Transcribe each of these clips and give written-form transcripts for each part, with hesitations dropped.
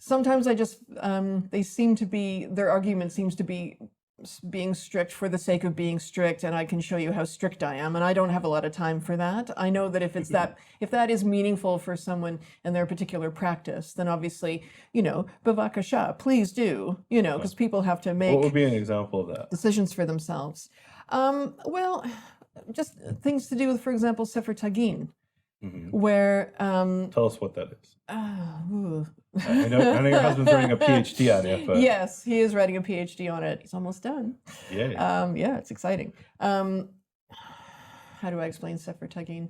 Sometimes I just, their argument seems to be being strict for the sake of being strict, and I can show you how strict I am, and I don't have a lot of time for that. I know that if that is meaningful for someone in their particular practice, then obviously, bavakasha, please do, because people have to make What would be an example of that? decisions for themselves. Well, just things to do with, for example, Sefer Tagin, where Tell us what that is. ooh. I know your husband's writing a PhD on it, but Yes, he is writing a PhD on it. He's almost done. yay. Yeah, it's exciting. How do I explain Sefer Tagin?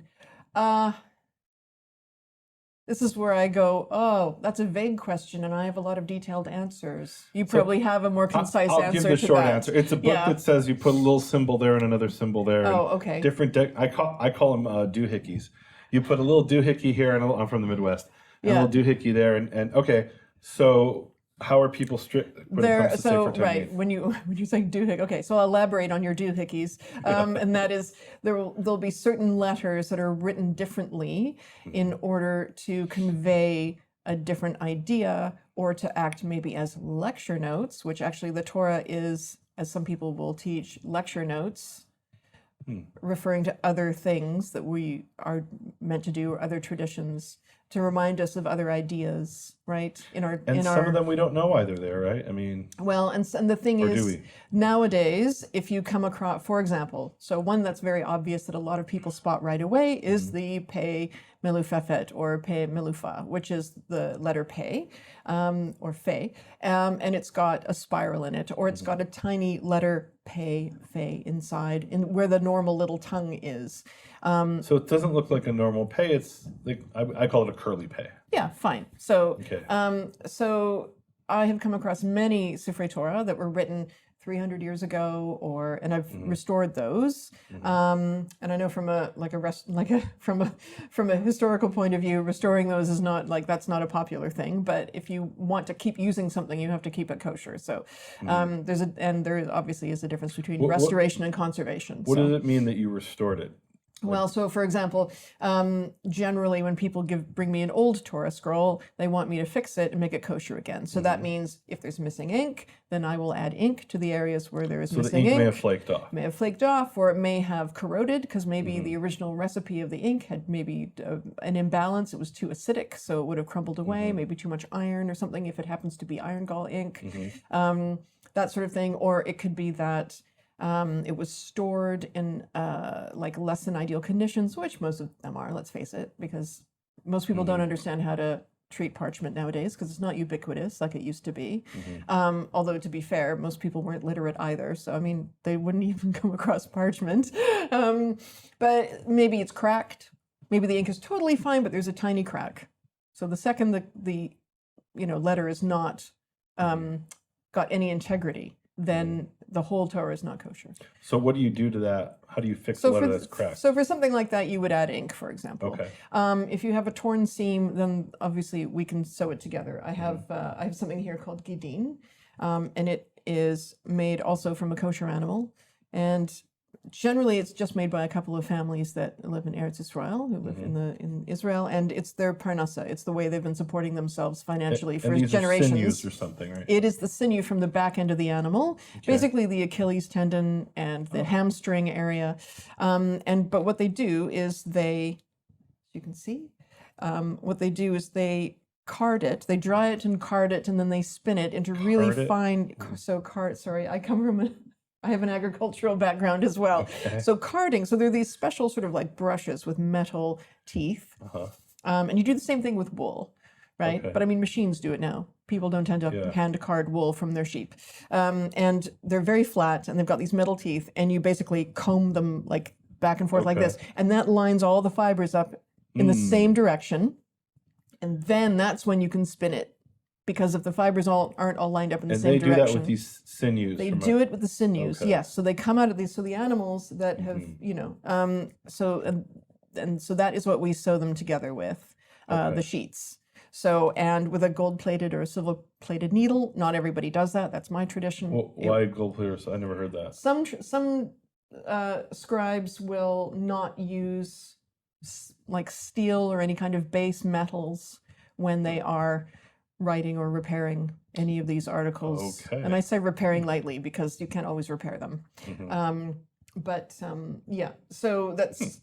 This is where I go, oh, that's a vague question, and I have a lot of detailed answers. You probably have a more concise I'll answer give the to short that. answer. It's a book that says you put a little symbol there and another symbol there. Oh, okay. Different. I call them doohickeys. You put a little doohickey here, and I'm from the Midwest. And a little doohickey there, and okay. So how are people strict? Right, when you say doohickey, okay, so I'll elaborate on your doohickeys, and that is there'll be certain letters that are written differently in order to convey a different idea or to act maybe as lecture notes, which actually the Torah is, as some people will teach, lecture notes, referring to other things that we are meant to do or other traditions to remind us of other ideas, right? Some of them we don't know either there, right? I mean, well, and the thing is, nowadays, if you come across, for example, so one that's very obvious that a lot of people spot right away is the Pei Melufefet or Pei Melufa, which is the letter Pei or Fe, and it's got a spiral in it, or it's got a tiny letter Pei, Fe inside, where the normal little tongue is. So it doesn't look like a normal pay. It's like I call it a curly pay. Yeah, fine. So, Okay. So I have come across many Sifrei Torah that were written 300 years ago, and I've restored those. And I know from a historical point of view, restoring those is not that's not a popular thing. But if you want to keep using something, you have to keep it kosher. So there obviously is a difference between restoration and conservation. What does it mean that you restored it? Well, so for example, generally when people bring me an old Torah scroll, they want me to fix it and make it kosher again. So that means if there's missing ink, then I will add ink to the areas where there is missing ink. So the ink may have flaked off. May have flaked off, or it may have corroded because maybe the original recipe of the ink had maybe an imbalance. It was too acidic, so it would have crumbled away. Maybe too much iron or something if it happens to be iron gall ink, that sort of thing. Or it could be that it was stored in less than ideal conditions, which most of them are, let's face it, because most people don't understand how to treat parchment nowadays because it's not ubiquitous like it used to be. Although to be fair, most people weren't literate either, so I mean they wouldn't even come across parchment. But maybe it's cracked. Maybe the ink is totally fine, but there's a tiny crack. So the second the letter is not got any integrity, then the whole Torah is not kosher. So what do you do to that? How do you fix the letter that's cracked? So for something like that, you would add ink, for example. Okay. If you have a torn seam, then obviously we can sew it together. I have something here called gidin, and it is made also from a kosher animal. And generally, it's just made by a couple of families that live in Eretz Israel, who live in Israel, and it's their parnassa. It's the way they've been supporting themselves financially for these generations. Are sinews or something, right? It is the sinew from the back end of the animal, basically the Achilles tendon and the hamstring area. But what they do is you can see, what they do is they card it, they dry it and card it, and then they spin it into really fine. Sorry, I have an agricultural background as well. Okay. So carding, so there are these special sort of like brushes with metal teeth. And you do the same thing with wool, right? Okay. But I mean, machines do it now. People don't tend to hand card wool from their sheep. And they're very flat and they've got these metal teeth and you basically comb them like back and forth like this. And that lines all the fibers up in the same direction. And then that's when you can spin it. Because if the fibers aren't all lined up in the same direction. And they do that with these sinews. They do it with the sinews, yes. So they come out of these. So the animals that have, so that is what we sew them together with, the sheets. So, and with a gold-plated or a silver-plated needle, not everybody does that. That's my tradition. Well, why gold-plated? I never heard that. Some scribes will not use like steel or any kind of base metals when they are writing or repairing any of these articles. Okay. And I say repairing lightly because you can't always repair them. Yeah, so that's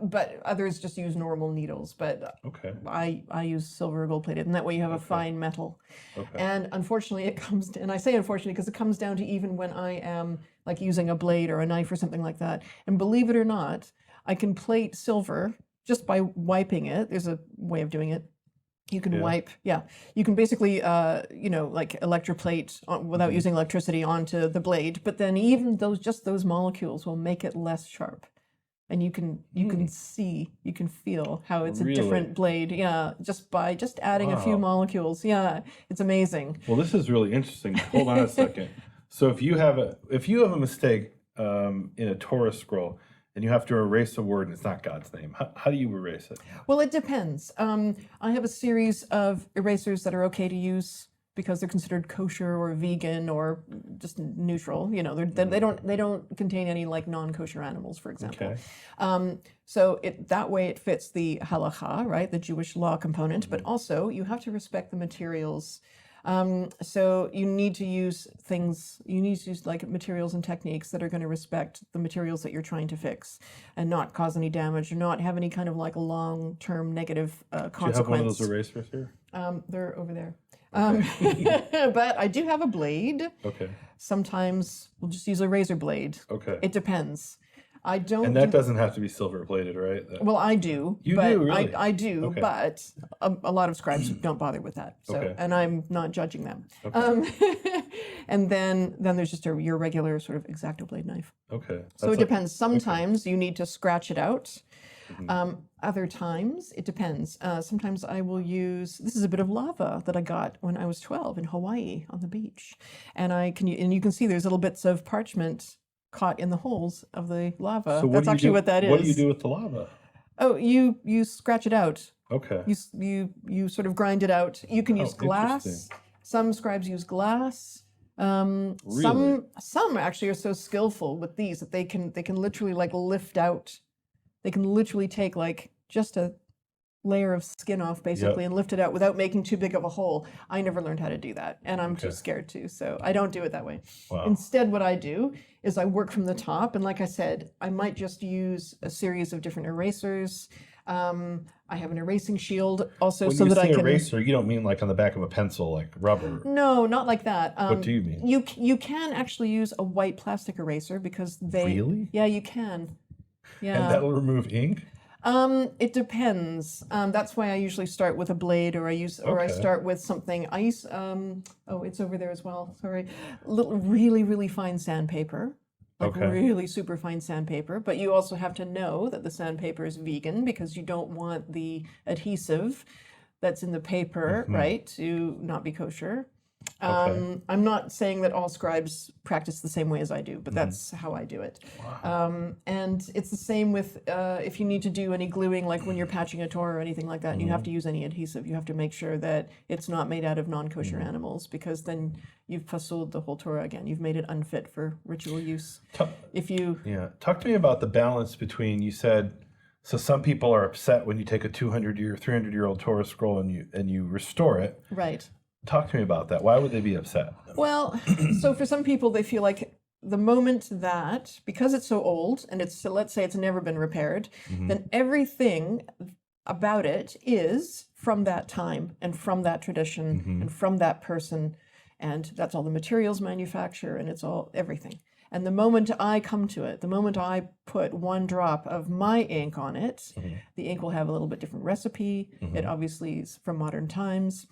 but others just use normal needles, but Okay. I use silver or gold plated, and that way you have a fine metal. Okay. And unfortunately it comes and I say unfortunately because it comes down to even when I am like using a blade or a knife or something like that. And believe it or not, I can plate silver just by wiping it. There's a way of doing it. You can wipe, you can basically, like electroplate without using electricity onto the blade. But then even those molecules will make it less sharp, and you can see, you can feel how it's a different blade. Yeah, just by adding a few molecules. Yeah, it's amazing. Well, this is really interesting. Hold on a second. So if you have a mistake in a Torah scroll, and you have to erase a word and it's not God's name, how do you erase it? Well, it depends. I have a series of erasers that are okay to use because they're considered kosher or vegan or just neutral. You know, they don't contain any like non-kosher animals, for example. Okay. So that way it fits the halacha, right, the Jewish law component, but also you have to respect the materials. So you need to use like materials and techniques that are going to respect the materials that you're trying to fix and not cause any damage or not have any kind of like long-term negative consequence. Do you have one of those erasers here? They're over there. Okay. But I do have a blade. Okay. Sometimes we'll just use a razor blade. Okay. It depends. I don't. And that doesn't have to be silver plated, right? Well, I do. You but do, really? I do, Okay. but a lot of scribes don't bother with that. So, Okay. and I'm not judging them. Okay. And then there's just your regular sort of X-Acto blade knife. Okay. So it depends. Sometimes you need to scratch it out. Other times it depends. Sometimes I will use. This is a bit of lava that I got when I was 12 in Hawaii on the beach, and you can see there's little bits of parchment caught in the holes of the lava. So That's actually what that is. What do you do with the lava? Oh, you scratch it out. Okay. You sort of grind it out. You can use glass. Interesting. Some scribes use glass. Really? Some actually are so skillful with these that they can literally like lift out. They can literally take like just a layer of skin off basically and lift it out without making too big of a hole. I never learned how to do that, and I'm too scared to, so I don't do it that way. Wow. Instead, what I do is I work from the top, and like I said, I might just use a series of different erasers. I have an erasing shield also When so you that I say can. eraser, you don't mean like on the back of a pencil, like rubber. No, not like that. What do you mean? You can actually use a white plastic eraser because they. Really? Yeah, you can. Yeah. And that'll remove ink? It depends. That's why I usually start with a blade, or I start with something. I use oh, it's over there as well. Sorry, really, really fine sandpaper, like really super fine sandpaper. But you also have to know that the sandpaper is vegan because you don't want the adhesive that's in the paper, right, to not be kosher. I'm not saying that all scribes practice the same way as I do, but that's how I do it. Wow. And it's the same with if you need to do any gluing, like when you're patching a Torah or anything like that, and you have to use any adhesive, you have to make sure that it's not made out of non-kosher animals, because then you've pasuled the whole Torah again. You've made it unfit for ritual use. Talk to me about the balance between, you said, so some people are upset when you take a 200-year, 300-year-old Torah scroll and you restore it. Right. Talk to me about that. Why would they be upset? Well, so for some people, they feel like the moment that, because it's so old and let's say it's never been repaired, then everything about it is from that time and from that tradition and from that person. And that's all the materials manufacture, and it's all everything. And the moment I come to it, the moment I put one drop of my ink on it, the ink will have a little bit different recipe. It obviously is from modern times.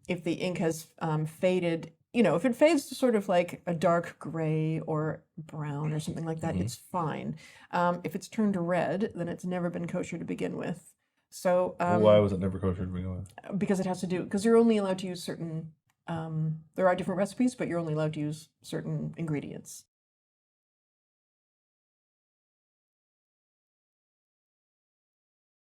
If the ink has faded, if it fades to sort of like a dark gray or brown or something like that, it's fine. If it's turned red, then it's never been kosher to begin with. So why was it never kosher to begin with? Because you're only allowed to use certain. There are different recipes, but you're only allowed to use certain ingredients.